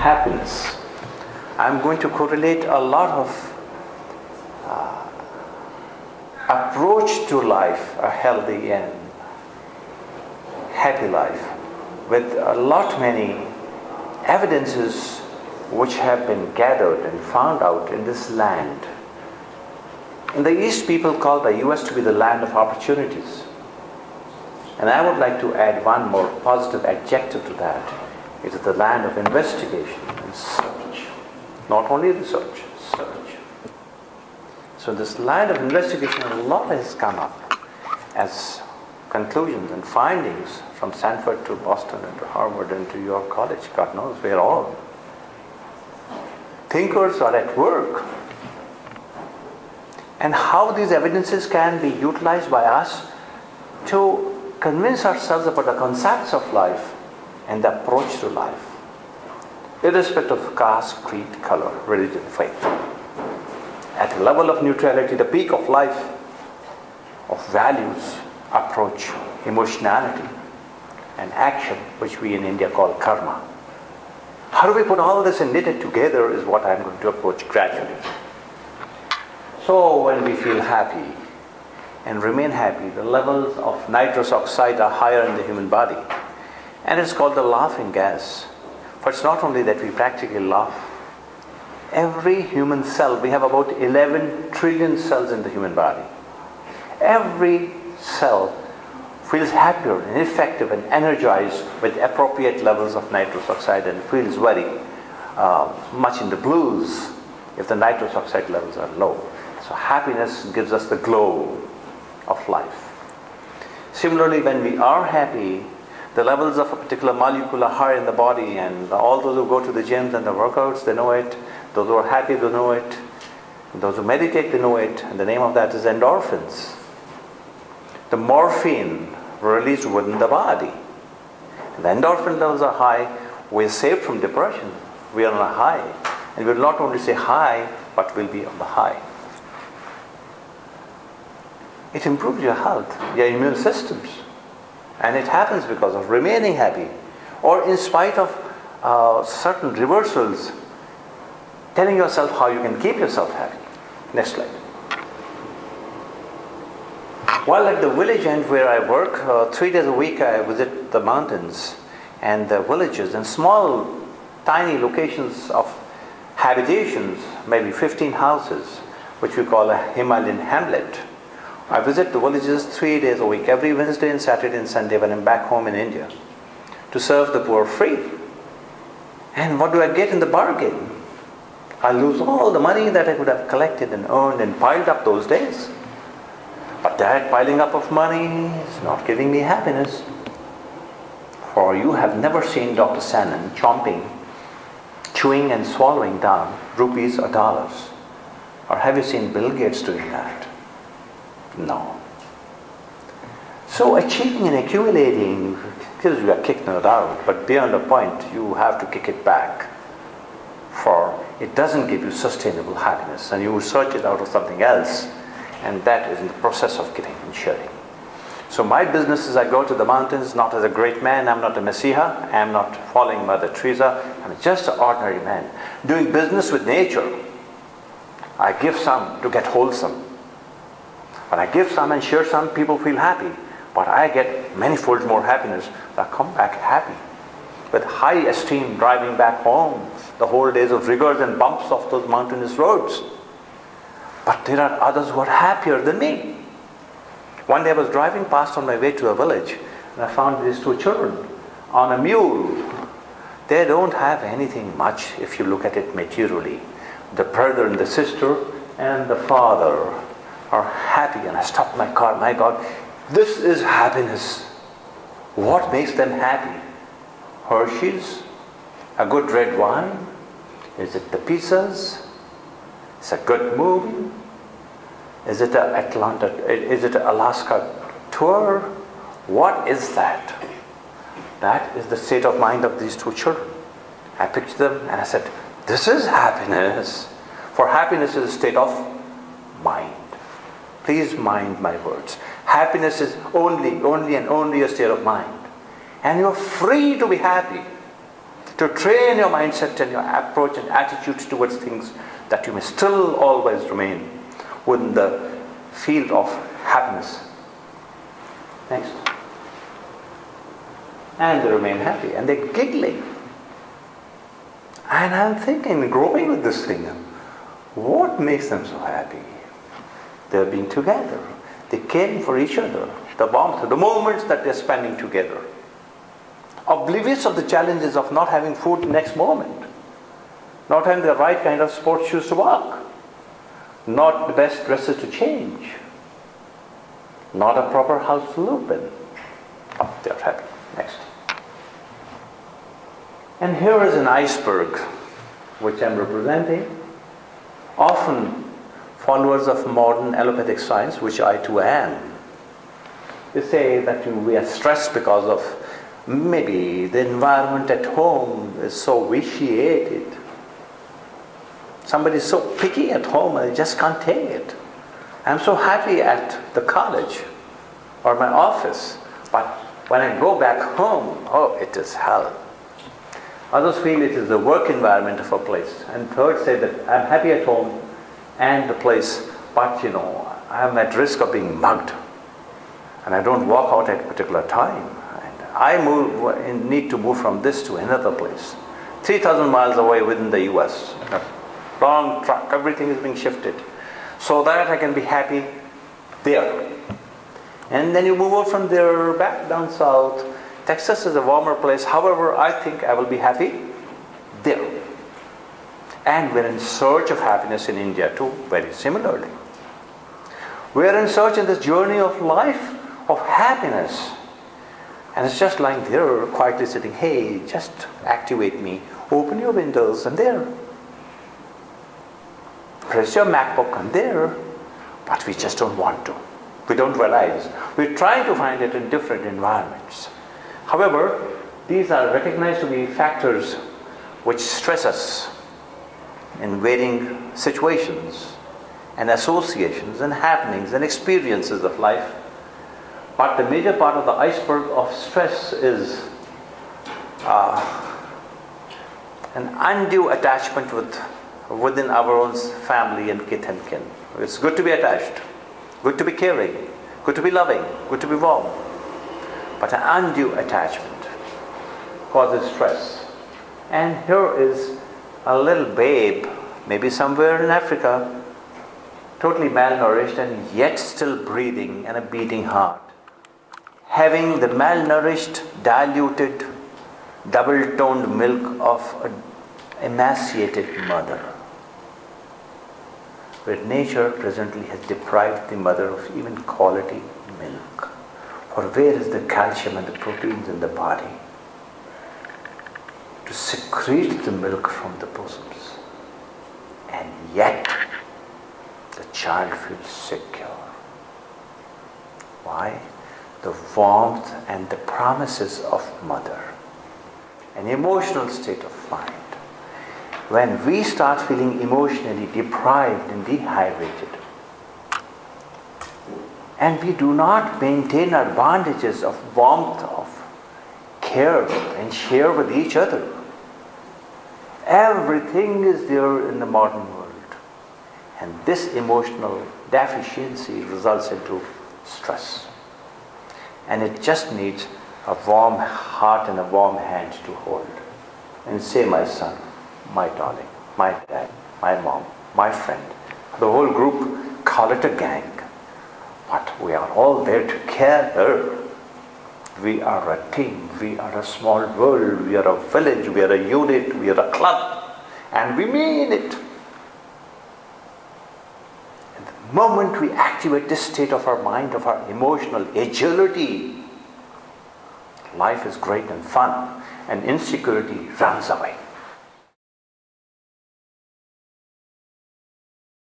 happiness, I'm going to correlate a lot of approach to life, a healthy and happy life, with a lot many evidences which have been gathered and found out in this land. In the East, people call the US to be the land of opportunities. And I would like to add one more positive adjective to that. It is the land of investigation and search. Not only research, search. So this land of investigation, a lot has come up as conclusions and findings from Stanford to Boston and to Harvard and to York College, God knows where all. Thinkers are at work. And how these evidences can be utilized by us to convince ourselves about the concepts of life and the approach to life, irrespective of caste, creed, color, religion, faith. At a level of neutrality, the peak of life, of values, approach, emotionality, and action, which we in India call karma. How do we put all this and knit it together is what I'm going to approach gradually. So when we feel happy and remain happy, the levels of nitrous oxide are higher in the human body. And it's called the laughing gas. For it's not only that we practically laugh. Every human cell, we have about 11 trillion cells in the human body. Every cell feels happier and effective and energized with appropriate levels of nitrous oxide and feels very much in the blues if the nitrous oxide levels are low. So happiness gives us the glow of life. Similarly, when we are happy, the levels of a particular molecule are higher in the body, and all those who go to the gyms and the workouts, they know it. Those who are happy, they know it. Those who meditate, they know it. And the name of that is endorphins. The morphine released within the body. The endorphin levels are high. We're saved from depression. We are on a high. And we'll not only say high, but we'll be on the high. It improves your health, your immune systems. And it happens because of remaining happy. Or in spite of certain reversals, telling yourself how you can keep yourself happy. Next slide. While at the village end where I work, 3 days a week I visit the mountains and the villages and small, tiny locations of habitations, maybe 15 houses, which we call a Himalayan hamlet. I visit the villages 3 days a week, every Wednesday and Saturday and Sunday when I'm back home in India, to serve the poor free. And what do I get in the bargain? I lose all the money that I could have collected and earned and piled up those days. But that piling up of money is not giving me happiness. For you have never seen Dr. Sanon chewing and swallowing down rupees or dollars. Or have you seen Bill Gates doing that? No. So achieving and accumulating gives you a kick, no doubt, but beyond a point you have to kick it back. For it doesn't give you sustainable happiness, and you will search it out of something else, and that is in the process of getting and sharing. So my business is I go to the mountains not as a great man. I'm not a messiah. I'm not following Mother Teresa. I'm just an ordinary man doing business with nature. I give some to get wholesome. When I give some and share some, people feel happy. But I get manifold more happiness. I come back happy, with high esteem, driving back home the whole days of rigors and bumps of those mountainous roads. But there are others who are happier than me. One day I was driving past on my way to a village, and I found these 2 children on a mule. They don't have anything much if you look at it materially. The brother and the sister and the father are happy, and I stopped my car. My God, this is happiness. What makes them happy? Hershey's? A good red wine? Is it the pizzas? It's a good movie? Is it is it an Alaska tour? What is that? That is the state of mind of these 2 children. I picked them and I said, this is happiness. For happiness is a state of mind. Please mind my words. Happiness is only and only a state of mind. And you're free to be happy, to train your mindset and your approach and attitudes towards things, that you may still always remain within the field of happiness. Next. And they remain happy, and they're giggling. And I'm thinking, growing with this thing, what makes them so happy? They're being together. They're caring for each other. The warmth, the moments that they're spending together. Oblivious of the challenges of not having food the next moment. Not having the right kind of sports shoes to walk. Not the best dresses to change. Not a proper house to live in. Oh, they're happy. Next. And here is an iceberg which I'm representing. Often followers of modern allopathic science, which I too am, they say that we are stressed because of maybe the environment at home is so vitiated. Somebody is so picky at home, I just can't take it. I'm so happy at the college or my office, but when I go back home, oh, it is hell. Others feel it is the work environment of a place. And third say that I'm happy at home and the place, but I'm at risk of being mugged. And I don't walk out at a particular time. And I need to move from this to another place. 3,000 miles away within the US. Long truck, everything is being shifted. So that I can be happy there. And then you move out from there back down south. Texas is a warmer place. However, I think I will be happy there. And we're in search of happiness in India too, very similarly. We're in search in this journey of life of happiness. And it's just lying there, quietly sitting, hey, just activate me. Open your windows, and there. Press your MacBook, and there. But we just don't want to. We don't realize. We're trying to find it in different environments. However, these are recognized to be factors which stress us in varying situations and associations and happenings and experiences of life. But the major part of the iceberg of stress is an undue attachment within our own family and kith and kin. It's good to be attached, good to be caring, good to be loving, good to be warm. But an undue attachment causes stress. And here is a little babe, maybe somewhere in Africa, totally malnourished and yet still breathing and a beating heart. Having the malnourished, diluted, double-toned milk of an emaciated mother. Where nature presently has deprived the mother of even quality milk. For where is the calcium and the proteins in the body to secrete the milk from the bosoms? And yet, the child feels secure. Why? The warmth and the promises of mother. An emotional state of mind. When we start feeling emotionally deprived and dehydrated, and we do not maintain our bondages of warmth, of care and share with each other, everything is there in the modern world. And this emotional deficiency results into stress. And it just needs a warm heart and a warm hand to hold. And say, my son, my darling, my dad, my mom, my friend. The whole group, call it a gang. But we are all there together. We are a team, we are a small world, we are a village, we are a unit, we are a club. And we mean it. And the moment we activate this state of our mind, of our emotional agility, life is great and fun, and insecurity runs away.